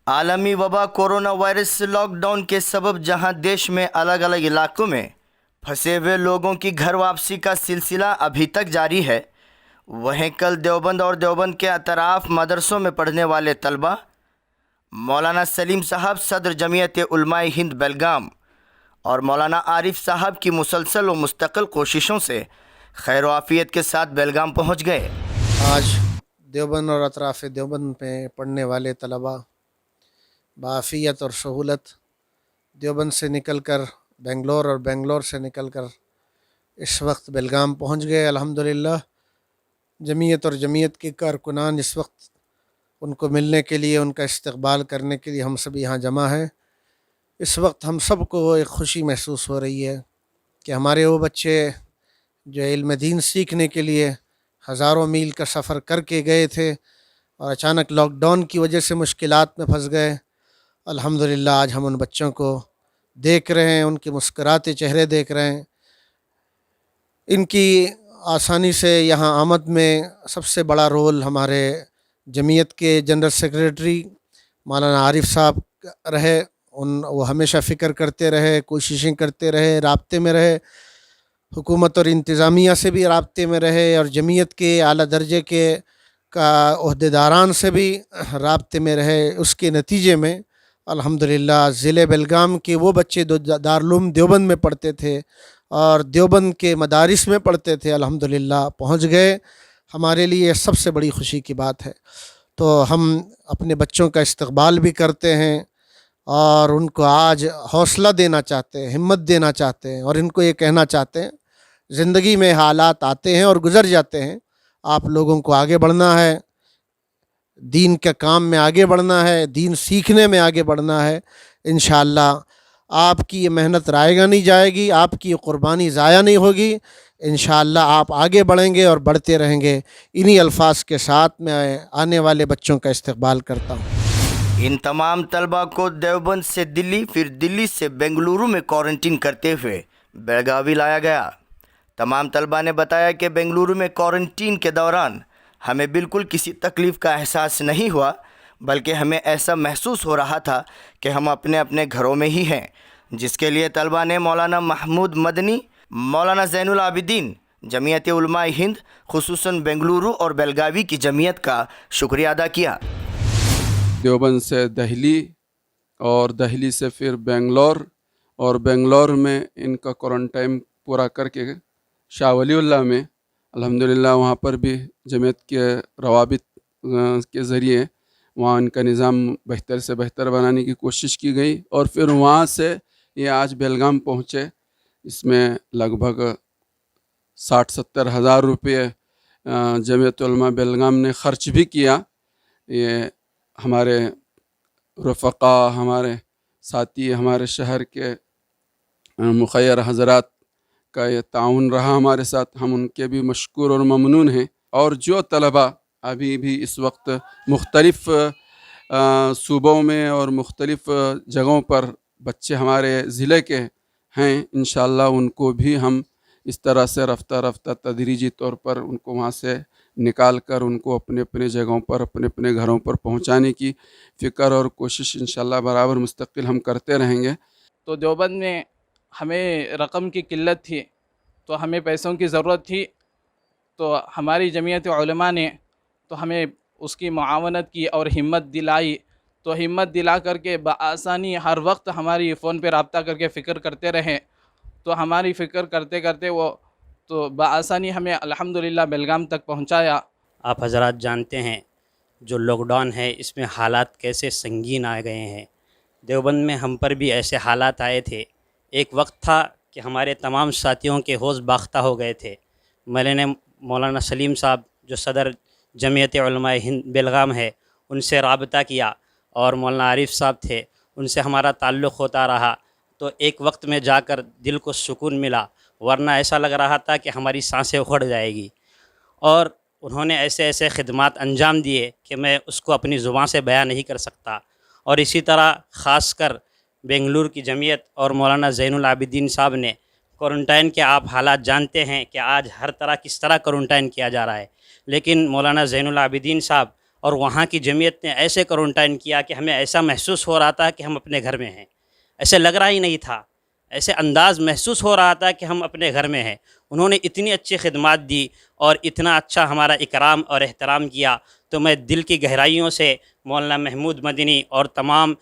عالمی وبا corona virus lock down کے سبب جہاں دیش میں الگ الگ علاقوں میں پھنسے ہوئے لوگوں کی گھر واپسی کا سلسلہ ابھی تک جاری ہے، وہیں کل دیوبند اور دیوبند کے اطراف مدرسوں میں پڑھنے والے طلبہ مولانا سلیم صاحب صدر جمعیت علماء ہند بیلگام اور مولانا عارف صاحب کی مسلسل و مستقل کوششوں سے خیر و عافیت کے ساتھ بیلگام پہنچ گئے۔ آج دیوبند اور اطراف دیوبند میں پڑھنے والے طلباء بعافیت اور سہولت دیوبند سے نکل کر بنگلور اور بنگلور سے نکل کر اس وقت بیلگام پہنچ گئے۔ الحمدللہ جمعیت اور جمعیت کے کارکنان اس وقت ان کو ملنے کے لیے، ان کا استقبال کرنے کے لیے ہم سب یہاں جمع ہیں۔ اس وقت ہم سب کو ایک خوشی محسوس ہو رہی ہے کہ ہمارے وہ بچے جو علم دین سیکھنے کے لیے ہزاروں میل کا سفر کر کے گئے تھے اور اچانک لاک ڈاؤن کی وجہ سے مشکلات میں پھنس گئے، الحمدللہ آج ہم ان بچوں کو دیکھ رہے ہیں، ان کے مسکراتے چہرے دیکھ رہے ہیں۔ ان کی آسانی سے یہاں آمد میں سب سے بڑا رول ہمارے جمعیت کے جنرل سیکریٹری مولانا عارف صاحب رہے۔ وہ ہمیشہ فکر کرتے رہے، کوششیں کرتے رہے، رابطے میں رہے، حکومت اور انتظامیہ سے بھی رابطے میں رہے اور جمعیت کے اعلیٰ درجے کے عہدیداران سے بھی رابطے میں رہے۔ اس کے نتیجے میں الحمدللہ ضلع بیلگام کے وہ بچے دارالعلوم دیوبند میں پڑھتے تھے اور دیوبند کے مدارس میں پڑھتے تھے، الحمدللہ پہنچ گئے۔ ہمارے لیے سب سے بڑی خوشی کی بات ہے۔ تو ہم اپنے بچوں کا استقبال بھی کرتے ہیں اور ان کو آج حوصلہ دینا چاہتے ہیں، ہمت دینا چاہتے ہیں اور ان کو یہ کہنا چاہتے ہیں زندگی میں حالات آتے ہیں اور گزر جاتے ہیں، آپ لوگوں کو آگے بڑھنا ہے، دین کے کام میں آگے بڑھنا ہے، دین سیکھنے میں آگے بڑھنا ہے۔ انشاءاللہ آپ کی یہ محنت رائے گا نہیں جائے گی، آپ کی یہ قربانی ضائع نہیں ہوگی، انشاءاللہ آپ آگے بڑھیں گے اور بڑھتے رہیں گے۔ انہی الفاظ کے ساتھ میں آنے والے بچوں کا استقبال کرتا ہوں۔ ان تمام طلبہ کو دیوبند سے دلی، پھر دلی سے بنگلورو میں کوارنٹین کرتے ہوئے بیلگاوی لایا گیا۔ تمام طلبہ نے بتایا کہ بنگلورو میں کوارنٹین کے دوران ہمیں بالکل کسی تکلیف کا احساس نہیں ہوا، بلکہ ہمیں ایسا محسوس ہو رہا تھا کہ ہم اپنے اپنے گھروں میں ہی ہیں، جس کے لیے طلبہ نے مولانا محمود مدنی، مولانا زین العابدین، جمعیت علماء ہند خصوصاً بنگلورو اور بیلگاوی کی جمعیت کا شکریہ ادا کیا۔ دیوبند سے دہلی اور دہلی سے پھر بنگلور اور بنگلور میں ان کا کوارنٹائن پورا کر کے شاہ ولی اللہ میں الحمدللہ وہاں پر بھی جمعیت کے روابط کے ذریعے وہاں ان کا نظام بہتر سے بہتر بنانے کی کوشش کی گئی اور پھر وہاں سے یہ آج بیلگام پہنچے۔ اس میں لگ بھگ 60-70 ہزار روپے جمعیت علماء بیلگام نے خرچ بھی کیا۔ یہ ہمارے رفقا، ہمارے ساتھی، ہمارے شہر کے مخیر حضرات کا یہ تعاون رہا ہمارے ساتھ، ہم ان کے بھی مشکور اور ممنون ہیں۔ اور جو طلبہ ابھی بھی اس وقت مختلف صوبوں میں اور مختلف جگہوں پر بچے ہمارے ضلع کے ہیں، انشاءاللہ ان کو بھی ہم اس طرح سے رفتہ رفتہ تدریجی طور پر ان کو وہاں سے نکال کر ان کو اپنے اپنے جگہوں پر، اپنے اپنے گھروں پر پہنچانے کی فکر اور کوشش انشاءاللہ برابر مستقل ہم کرتے رہیں گے۔ تو دیوبند میں ہمیں رقم کی قلت تھی، تو ہمیں پیسوں کی ضرورت تھی، تو ہماری جمعیت علماء نے تو ہمیں اس کی معاونت کی اور ہمت دلائی، تو ہمت دلا کر کے بآسانی ہر وقت ہماری فون پہ رابطہ کر کے فکر کرتے رہیں، تو ہماری فکر کرتے کرتے وہ تو بآسانی ہمیں الحمدللہ بیلگام تک پہنچایا۔ آپ حضرات جانتے ہیں جو لاک ڈاؤن ہے اس میں حالات کیسے سنگین آ گئے ہیں۔ دیوبند میں ہم پر بھی ایسے حالات آئے تھے۔ ایک وقت تھا کہ ہمارے تمام ساتھیوں کے ہوش باختہ ہو گئے تھے۔ میں نے مولانا سلیم صاحب جو صدر جمعیت علماء ہند بیلگام ہے ان سے رابطہ کیا، اور مولانا عارف صاحب تھے، ان سے ہمارا تعلق ہوتا رہا، تو ایک وقت میں جا کر دل کو سکون ملا، ورنہ ایسا لگ رہا تھا کہ ہماری سانسیں اکھڑ جائے گی۔ اور انہوں نے ایسے ایسے خدمات انجام دیے کہ میں اس کو اپنی زبان سے بیان نہیں کر سکتا۔ اور اسی طرح خاص کر بنگلور کی جمعیت اور مولانا زین العابدین صاحب نے کوارنٹائن کے آپ حالات جانتے ہیں کہ آج ہر طرح کس طرح کوارنٹائن کیا جا رہا ہے، لیکن مولانا زین العابدین صاحب اور وہاں کی جمعیت نے ایسے کورنٹائن کیا کہ ہمیں ایسا محسوس ہو رہا تھا کہ ہم اپنے گھر میں ہیں، ایسے لگ رہا ہی نہیں تھا، ایسے انداز محسوس ہو رہا تھا کہ ہم اپنے گھر میں ہیں۔ انہوں نے اتنی اچھی خدمات دی اور اتنا اچھا ہمارا اکرام اور احترام کیا، تو میں دل کی گہرائیوں سے مولانا محمود مدنی اور تمام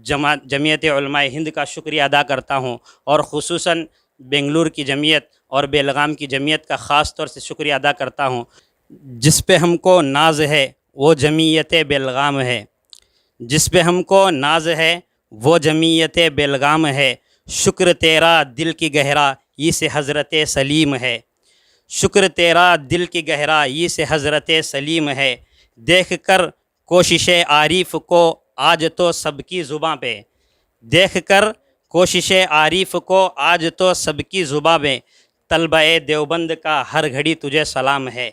جمعیت علماء ہند کا شکریہ ادا کرتا ہوں، اور خصوصاً بنگلور کی جمعیت اور بیلگام کی جمعیت کا خاص طور سے شکریہ ادا کرتا ہوں۔ جس پہ ہم کو ناز ہے وہ جمعیت بیلگام ہے، جس پہ ہم کو ناز ہے وہ جمعیت بیلگام ہے، شکر تیرا دل کی گہرائی سے حضرت سلیم ہے، شکر تیرا دل کی گہرائی سے حضرت سلیم ہے، دیکھ کر کوشش عارف کو آج تو سب کی زباں پہ، دیکھ کر کوشش عارف کو آج تو سب کی زباں پہ، طلبہ دیوبند کا ہر گھڑی تجھے سلام ہے،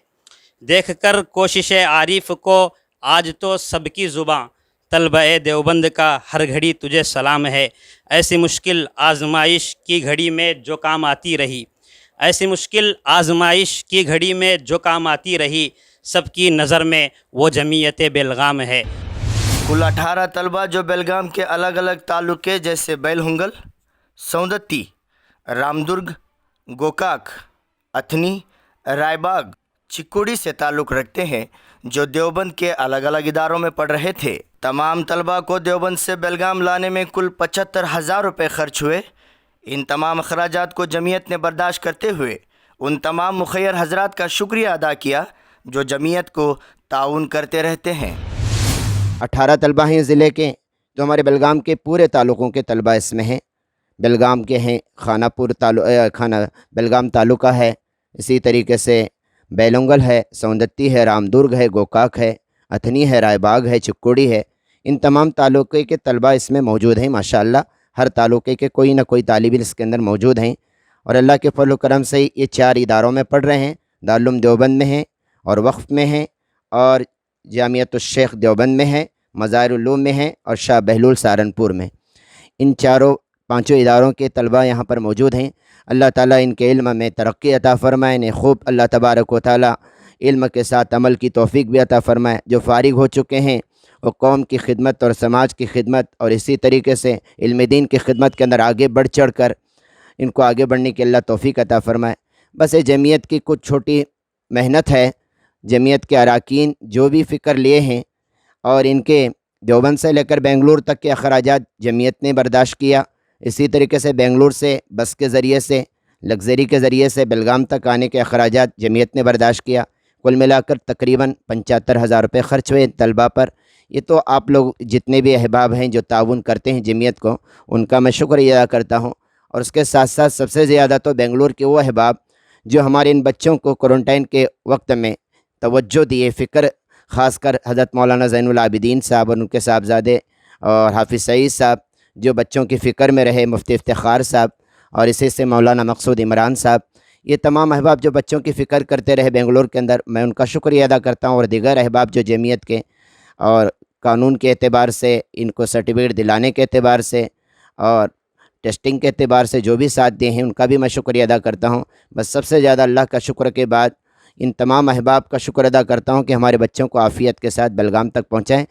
دیکھ کر کوشش عارف کو آج تو سب کی زباں، طلبہ دیوبند کا ہر گھڑی تجھے سلام ہے۔ ایسی مشکل آزمائش کی گھڑی میں جو کام آتی رہی، ایسی مشکل آزمائش کی گھڑی میں جو کام آتی رہی، سب کی نظر میں وہ جمعیت بیلگام ہے۔ کل 18 طلبہ جو بیلگام کے الگ الگ تعلقے جیسے بیلہنگل، سوندتی، رامدرگ، گوکاک، اتھنی، رائے باغ، چکوڑی سے تعلق رکھتے ہیں، جو دیوبند کے الگ الگ اداروں میں پڑھ رہے تھے۔ تمام طلبہ کو دیوبند سے بیلگام لانے میں کل 75,000 روپے خرچ ہوئے۔ ان تمام اخراجات کو جمعیت نے برداشت کرتے ہوئے ان تمام مخیر حضرات کا شکریہ ادا کیا جو جمعیت کو تعاون کرتے رہتے ہیں۔ 18 طلبہ ہیں ضلع کے، جو ہمارے بیلگام کے پورے تعلقوں کے طلبہ اس میں ہیں۔ بیلگام کے ہیں، بیلگام تعلقہ ہے، اسی طریقے سے بیلونگل ہے، سوندتی ہے، رامدرگ ہے، گوکاک ہے، اتھنی ہے، رائے باغ ہے، چکوڑی ہے۔ ان تمام تعلقے کے طلبہ اس میں موجود ہیں۔ ماشاءاللہ ہر تعلقے کے کوئی نہ کوئی طالب علم اس کے اندر موجود ہیں، اور اللہ کے فضل و کرم سے یہ 4 اداروں میں پڑھ رہے ہیں۔ دارالعلوم دیوبند میں ہیں، اور وقف میں ہیں، اور جامعۃ الشیخ دیوبند میں ہیں، مظاہر العلوم میں ہیں، اور شاہ بہلول سہارنپور میں۔ ان 4-5 اداروں کے طلبہ یہاں پر موجود ہیں۔ اللہ تعالیٰ ان کے علم میں ترقی عطا فرمائے، انہیں خوب اللہ تبارک و تعالیٰ علم کے ساتھ عمل کی توفیق بھی عطا فرمائے۔ جو فارغ ہو چکے ہیں وہ قوم کی خدمت اور سماج کی خدمت اور اسی طریقے سے علم دین کی خدمت کے اندر آگے بڑھ چڑھ کر ان کو آگے بڑھنے کی اللہ توفیق عطا فرمائے۔ بس یہ جمعیت کی کچھ چھوٹی محنت ہے۔ جمعیت کے اراکین جو بھی فکر لیے ہیں، اور ان کے دیوبند سے لے کر بنگلور تک کے اخراجات جمعیت نے برداشت کیا۔ اسی طریقے سے بنگلور سے بس کے ذریعے سے، لگژری کے ذریعے سے بیلگام تک آنے کے اخراجات جمعیت نے برداشت کیا۔ کل ملا کر تقریباً 75,000 روپے خرچ ہوئے طلبہ پر۔ یہ تو آپ لوگ جتنے بھی احباب ہیں جو تعاون کرتے ہیں جمعیت کو، ان کا میں شکریہ ادا کرتا ہوں۔ اور اس کے ساتھ ساتھ سب سے زیادہ تو بنگلور کے وہ احباب جو ہمارے ان بچوں کو کوارنٹائن کے وقت میں توجہ دیے، فکر، خاص کر حضرت مولانا زین العابدین صاحب اور ان کے صاحبزادے اور حافظ سعید صاحب جو بچوں کی فکر میں رہے، مفتی افتخار صاحب، اور اسی سے مولانا مقصود عمران صاحب، یہ تمام احباب جو بچوں کی فکر کرتے رہے بنگلور کے اندر، میں ان کا شکریہ ادا کرتا ہوں۔ اور دیگر احباب جو جمعیت کے اور قانون کے اعتبار سے، ان کو سرٹیفکیٹ دلانے کے اعتبار سے اور ٹیسٹنگ کے اعتبار سے جو بھی ساتھ دیے ہیں، ان کا بھی میں شکریہ ادا کرتا ہوں۔ بس سب سے زیادہ اللہ کا شکر کے بعد ان تمام احباب کا شکر ادا کرتا ہوں کہ ہمارے بچوں کو عافیت کے ساتھ بیلگام تک پہنچائیں۔